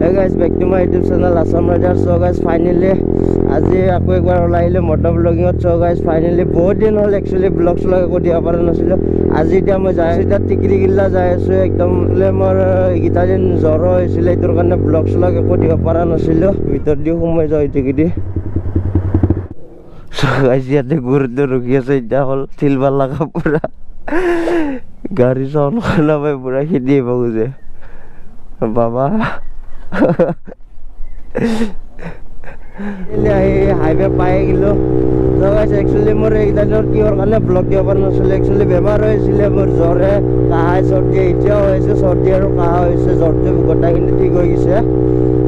Hey guys, back to my YouTube channel Assam Rajar. So guys, finally আজি আকৌ একবাৰ ওলাই আহিলে মটৰ ব্লগিঙত। চ' গাইজ ফাইনেলি বহুত দিন হ'ল একচুৱেলি ব্লগ শ্লগ একো দিব পৰা নাছিলোঁ। আজি এতিয়া মই যাই আছোঁ, এতিয়া টিকৰিগিল্লা যাই আছোঁ একদম। মোৰ এইকেইটা দিন জ্বৰ হৈছিলে, এইটোৰ কাৰণে ব্লগ শ্লগ একো দিব পৰা নাছিলোঁ। ভিতৰত দি সোমাই যাওঁ এইটোকেদি। চ' গাইজ ইয়াতে গুৰুত্ব ৰখি আছে, এতিয়া হ'ল চিলবাৰ লগা পুৰা গাড়ী চাউণ্ড শুনা পাই পুৰা খেদি আহিব খোজে বাবা। হাইৱে পাই গ'লোঁ। একচুৱেলি মোৰ এইকেইটা দিনত কিহৰ কাৰণে ব্লগ দিব পৰা নাছিলোঁ, একচুৱেলি বেমাৰ হৈছিলে মোৰ, জ্বৰে কাহ চৰ্দি এতিয়াও হৈছে, চৰ্দি আৰু কাহ হৈছে, জ্বৰটো গোটেইখিনি ঠিক হৈ গৈছে।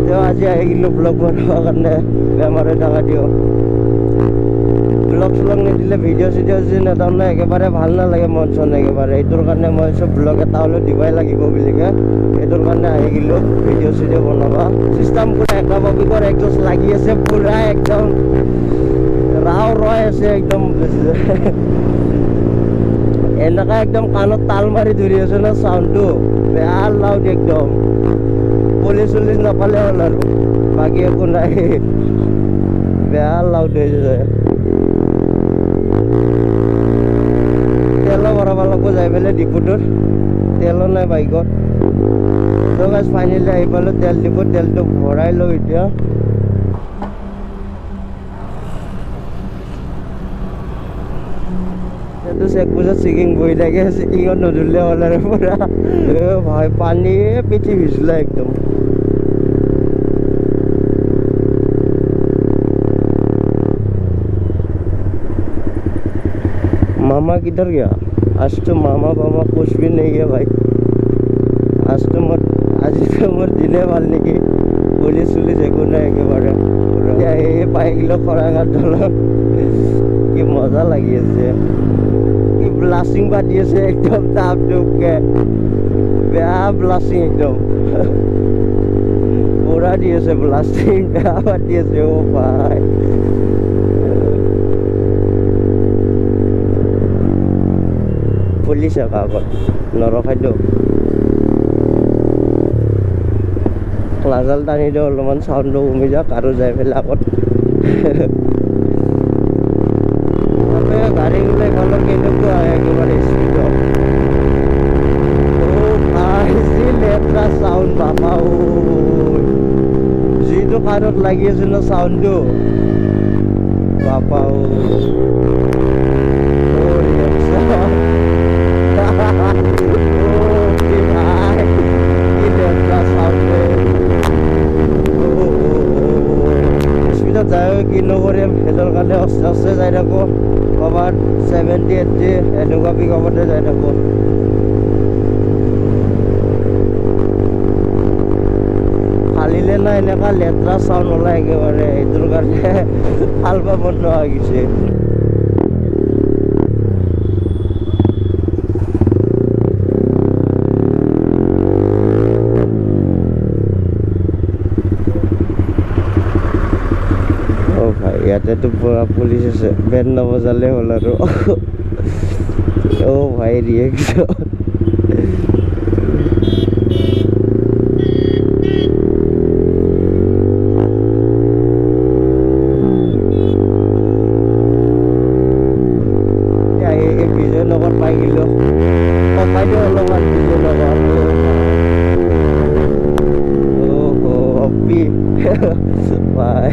তেওঁ আজি আহি গ'লোঁ ব্লগ বনাবৰ কাৰণে, বেমাৰ হৈ থকা দিওঁ। ব্লগ শ্লগ নিদিলে ভিডিঅ' চিডিঅ' যদি নেদাওঁ না একেবাৰে ভাল নালাগে মন চন একেবাৰে। এইটোৰ কাৰণে মই চব ব্লগ এটা হ'লেও দিবই লাগিব বুলিকে এইটোৰ কাৰণে আহি গ'লোঁ ভিডিঅ' চিডিঅ' বনাবা। চিষ্টেম পুৰা একা ববিকৰ একজষ্ট লাগি আছে পুৰা একদম ৰাও ৰয় আছে একদম। এনেকা একদম কাণত তাল মাৰি ধৰি আছে ন চাউণ্ডটো, বেয়া লাউড একদম। পুলিচ চুলিচ নাপালে হ'ল আৰু বাকী একো নাই, বেয়া লাউড হৈ যায়। তেলো ভৰাব লাগিব যাই পেলাই ডিপুটোত, তেলো নাই বাইকত। ত' গাইজ ফাইনেলি আহি পালোঁ তেল ডিপুত, তেলটো ভৰাই লওঁ এতিয়া। এইটো চেকপোষ্টত চেকিং বহি থাকে, চেকিঙত নধৰিলে হ'ল আৰু পুৰা ভাই পানী পিঠি ভিজিলে একদম। मामा किधर गया? आज तो मामा बामा कुछ भी नहीं है भाई। आज तो मोर दिने वाल नेকি पुलिस चुलिस একো নাই একেবাৰে। এই পাই গ'লো খৰাঙাৰ দলত, কি মজা লাগি আছে, কি ব্লাষ্টিং বাজি আছে একদম টাপ টুপকে, বেয়া ব্লাষ্টিং একদম পুৰা দি আছে ব্লাষ্টিং, বেয়া বাজি আছে। অ ভাই পুলিচ আগত নৰখাইতো, ক্লাছডাল টানি দিওঁ অলপমান চাউণ্ডটো কমি যাওক আৰু যাই পেলাই আগত গাড়ী ওলাই ভালৰ কেনেকুৱা একেবাৰে স্পীডত। ভাই যি লেতেৰা চাউণ্ড বাবা, যিটো কাণত লাগি আছে ন চাউণ্ডটো বাবা। স্পীডত যায় কি নকৰিম, সেইটোৰ কাৰণে আস্তে আস্তে যাই থাকোঁ। ক'ৰবাত 70-80 এনেকুৱা পিকআপতে যাই থাকোঁ। ফালিলে না এনেকুৱা লেতেৰা চাউণ্ড ওলাই একেবাৰে, সেইটোৰ কাৰণে ভাল পাব নোহোৱা হৈ গৈছে। ইয়াতেতো পুৰা পুলিচ আছে, বেণ্ড নবজালে হ'ল আৰু। অ' ভাই ৰিয়েকশ্যন বিজয়নগৰ পাই গ'লোঁ, কপাই দিওঁ অলপমান বিজয়নগৰ। ভাই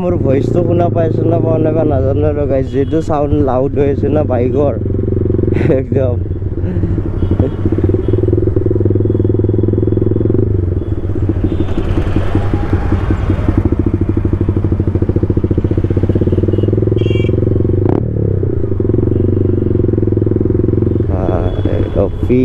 মোৰ ভইচটো শুনা পাইছোঁ না পোৱা নাই বা নাজানো আৰু গাইজ, যিটো চাউণ্ড লাউড হৈ আছে না বাইকৰ একদম। কফি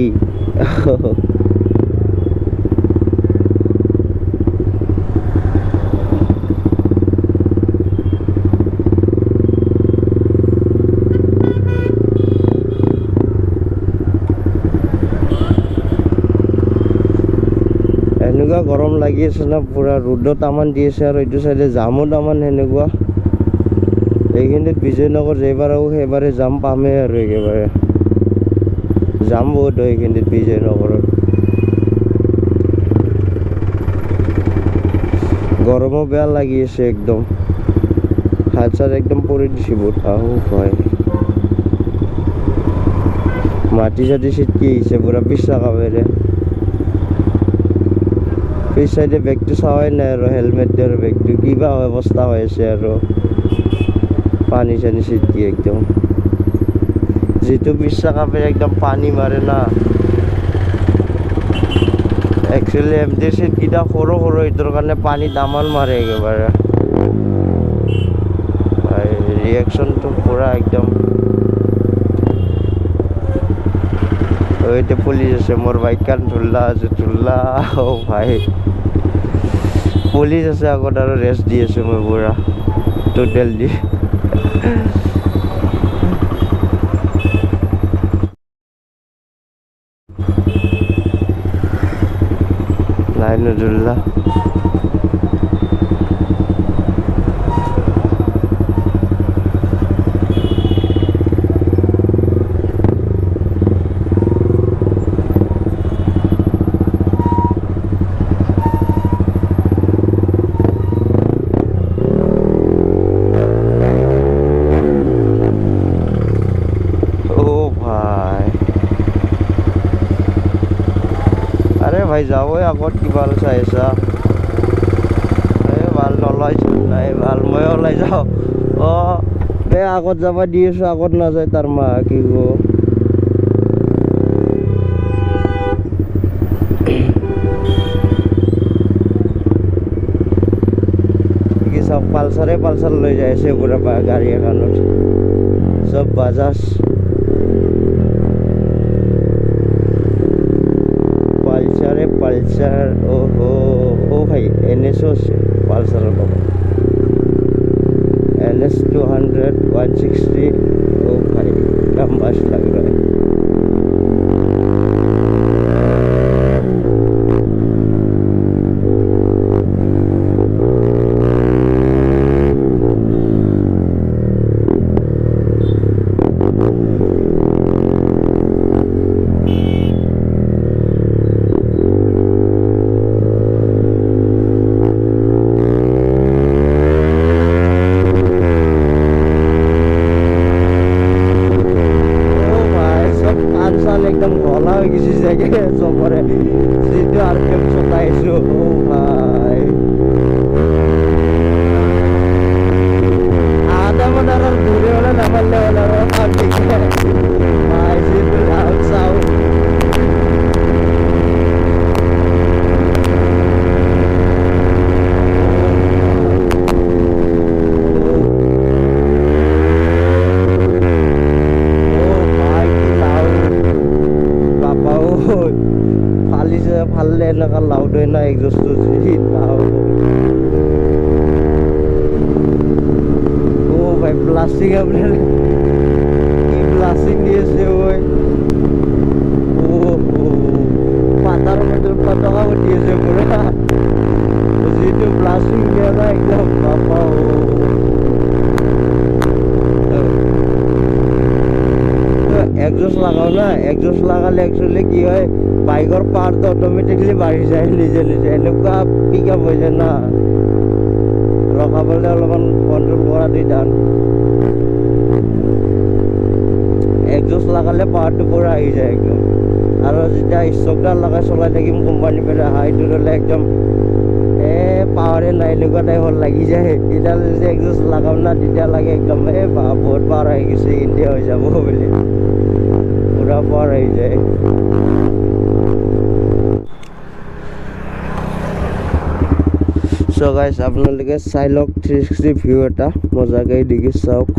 এনেকুৱা গৰম লাগি আছে না পুৰা, ৰ'দো তামান দি আছে আৰু এইটো চাইডে জামো তামান সেনেকুৱা। এইখিনিত বিজয়নগৰ যেইবাৰ আহোঁ সেইবাৰে জাম পামেই আৰু একেবাৰে। জাম বহুত হয় এইখিনিত বিজয়নগৰত। গৰমো বেয়া লাগি আছে একদম, হাত চাত একদম পৰি দিছে বহুত। হয় মাটি চাটি ছিটকি আহিছে পুৰা পিছা কামেৰে। পিছ চাইডে বেগটো চাৱাই নাই আৰু হেলমেট দিয়াৰ বেগটো কিবা অৱস্থা হৈ আছে আৰু পানী চানী ছিটকি একদম, যিটো পিছা কামেৰে একদম পানী মাৰে না। একচুৱেলি এমটিৰ ছিটকেইটা সৰু সৰু, এইটোৰ কাৰণে পানী তামাম মাৰে একেবাৰে। ৰিয়েকশ্যনটো পুৰা একদম। এতিয়া পুলিচ আছে, মোৰ বাইকখন ধুল্লা আছে ধুল্লা। ভাই পুলিচ আছে আগত আৰু ৰেষ্ট দি আছোঁ মই পুৰা টোটেল দি। নাই নজুল্লা ভাই যাবই আগত কিবা চাই আছা, এই ভাল নলয় নাই ভাল, মই ওলাই যাওঁ। আগত যাব দি আছো, আগত নাযায় তাৰ মা কি চব পালচাৰ লৈ যাই আছে পুৰা গাড়ী এখনত, চব বাজাজ পালচাৰ। ভাই NS আছে পালচাৰৰ লগত, NS 200 160। ভাই দাম বাস লাগ ৰা है। একদম ঘলা হৈ গৈছে চাগে চবৰে, যিটো RPM চলাইছো। ভাই আধা মান আৰু দূৰে হ'লে নামাৰিলে হ'ল আৰু কাম ঠিকে। ভাই যিটো চাউণ্ড ফাললে এনেকুৱা লাউড হয় না এক্সজষ্টটো, যি লাউড। ভাই প্লাষ্টিক আপনার কি প্লাষ্টিক দিয়েছে ওই, পাতার মধ্যে পতাকা উঠিয়েছে পুরা, যেহেতু প্লাস্টিক দেওয়া না একদম বাবা। এক্সজস্ট লাগাও না, এক্সজস্ট লাগালে একচুয়ালি কি হয়, বাইকৰ পাৱাৰটো অট'মেটিকলি বাঢ়ি যায় নিজে নিজে, এনেকুৱা পিক আপ হৈ যায় না, ৰখাবলৈ অলপমান কণ্ট্ৰল কৰাটো টান। এক্সজস্ট লাগালে পাৱাৰটো পুৰা আহি যায় একদম। আৰু যেতিয়া ষ্টকডাল লগাই চলাই থাকিম কোম্পানীৰ পৰা হাইটো হ'লে একদম পাৱাৰে নাই এনেকুৱা টাইপৰ লাগি যায়। তেতিয়া যদি এক্সজস্ট লাগাম না, তেতিয়া লাগে একদম বহুত পাৱাৰ আহি গৈছে, ইণ্ডিয়া হৈ যাব বুলি, পুৰা পাৱাৰ আহি যায়। সো গাইস আপোনালোকে চাই লওক 360 ভিউ এটা মজাকৈ ডিগি চাওক,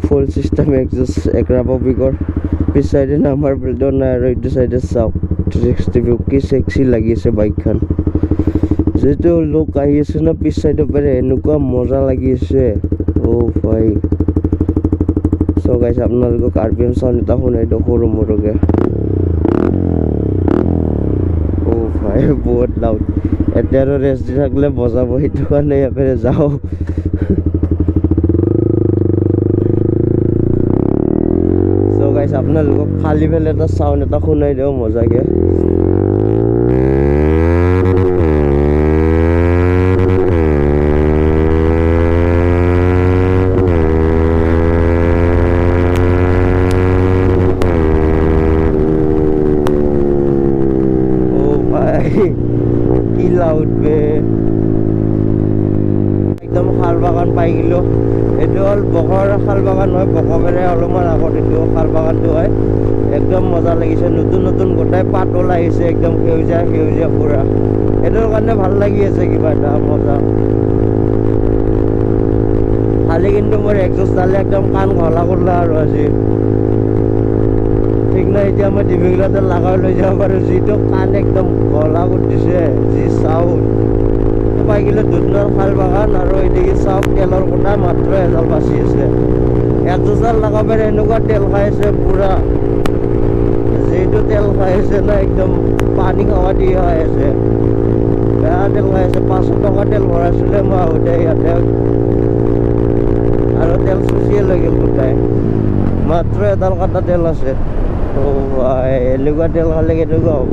ফুল চিষ্টেম এক্সজস্ট এক্ৰাপবিকৰ। পিছ চাইডে নাম্বাৰ প্লেটৰ নাই আৰু এইটো চাইডে চাওক 360 ভিউ কি চেক্সি লাগি আছে বাইকখন। যিটো লুক আহি আছে ন পিছ চাইডৰ পৰা, এনেকুৱা মজা লাগি আছে। ভাই সো গাইস আপোনালোকক RPM চাউণ্ড এটা শুনাই দিওঁ সৰু মৰুকে। ভাই বহুত লাউড। এতিয়া আৰু ৰেষ্ট দি থাকিলে বজাব, সেইটো কাৰণে এবাৰে যাওঁ। সো গাইস আপোনালোকক খালি পেলাই এটা চাউণ্ড এটা শুনাই দিওঁ মজাকে। ভাই কিলা উঠবে একদম শাল বাগান পাই গেলো এইটো হ'ল বকৰ শাল বাগান হয় বকবেৰে অলপমান আগত এইটো শাল বাগানটো হয় একদম মজা লাগিছে নতুন নতুন গোটাই পাত ওলাই আহিছে একদম সেউজীয়া সেউজীয়া পুৰা এইটোৰ কাৰণে ভাল লাগি আছে কিবা এটা মজা খালি কিন্তু মোৰ একজোজ ডালে একদম কাণ ঘলা কৰিলা আৰু আজি ঠিক নাই এতিয়া মই ডিমিংলাতে লগাই লৈ যাব পাৰোঁ যিটো কাণ একদম ঘলা কৰি দিছে যি চাউল পাই গ'লে দুধনৰ শাল বাগান আৰু এদিকে চাওক তেলৰ কোটা মাত্ৰ এডাল বাচি আছে একজোজাল লগাব এনেকুৱা তেল খাই আছে পুৰা যিটো তেল খাই আছে না একদম পানী খাৱা দি খাই আছে বেয়া তেল খাই আছে 500 টকা তেল ভৰাইছিলে মই আহোঁতে ইয়াতে আৰু তেল চুচিয়ে লৈ গ'ল গোটাই মাত্ৰ এডাল কাটা তেল আছে এনেকুৱা তেল খালে কেনেকুৱা হ'ব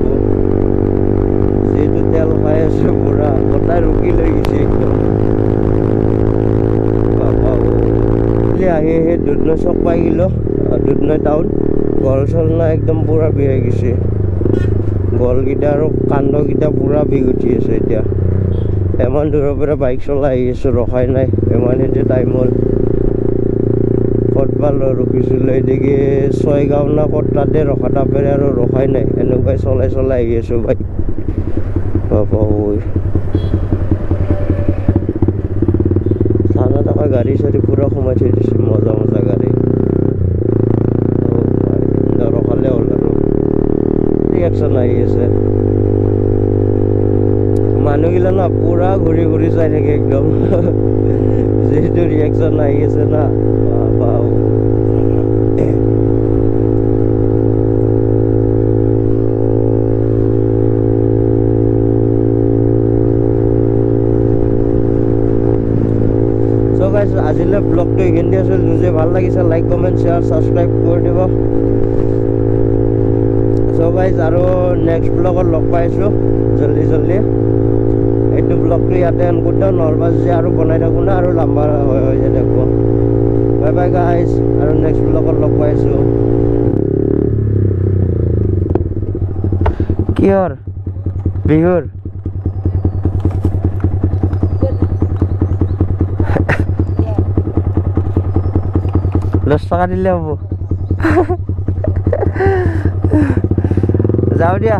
যিটো তেল খাই আছে পুৰা গোটাই ৰুকি লৈ গৈছে একদম আহি সেই দুধনৈ চক পাই গ'লো দুধনৈ টাউন গল চল না একদম পুৰা বিহাই গৈছে গলকেইটা আৰু কাণ্ডকেইটা পুৰা বিষ উঠি আছে এতিয়া ইমান দূৰৰ পৰা বাইক চলাই আহি আছোঁ ৰখাই নাই ইমান এতিয়া টাইম হ'ল ক'তবা ৰখিছিলোঁ এদিকে 6 গাঁও না ক'ত তাতে ৰখা তাপেৰে আৰু ৰখাই নাই এনেকুৱাই চলাই চলাই আহি আছোঁ বাইক বাবা ঐ থানাত থকা গাড়ী চাড়ী পুৰা সোমাই থৈ দিছোঁ মজা মজা গাড়ী ৰখালে হ'ল আৰু ৰিয়েকশ্যন আহি আছে মানুহগিলা না পুৰা ঘূৰি ঘূৰি চাই থাকে একদম যিহেতু ৰিয়েকশ্যন আহি আছে না আজিলৈ ব্লগটো এইখিনি আছিল যদি ভাল লাগিছে লাইক কমেণ্ট শ্বেয়াৰ ছাবস্ক্ৰাইব কৰি দিব চ' গাইজ আৰু নেক্সট ব্লগত লগ পাইছোঁ জল্দি জল্দি এইটো ব্লগটো ইয়াতে এণ্ড কৰি দিওঁ নহ'বা যে আৰু বনাই থাকোঁ না আৰু লাম্বা হৈ যায় থাকিব বাই বাই গাইজ আৰু নেক্সট ব্লগত লগ পাইছোঁ কিহৰ বিহুৰ 10 টাকা দিলে হ'ব যাওঁ দিয়া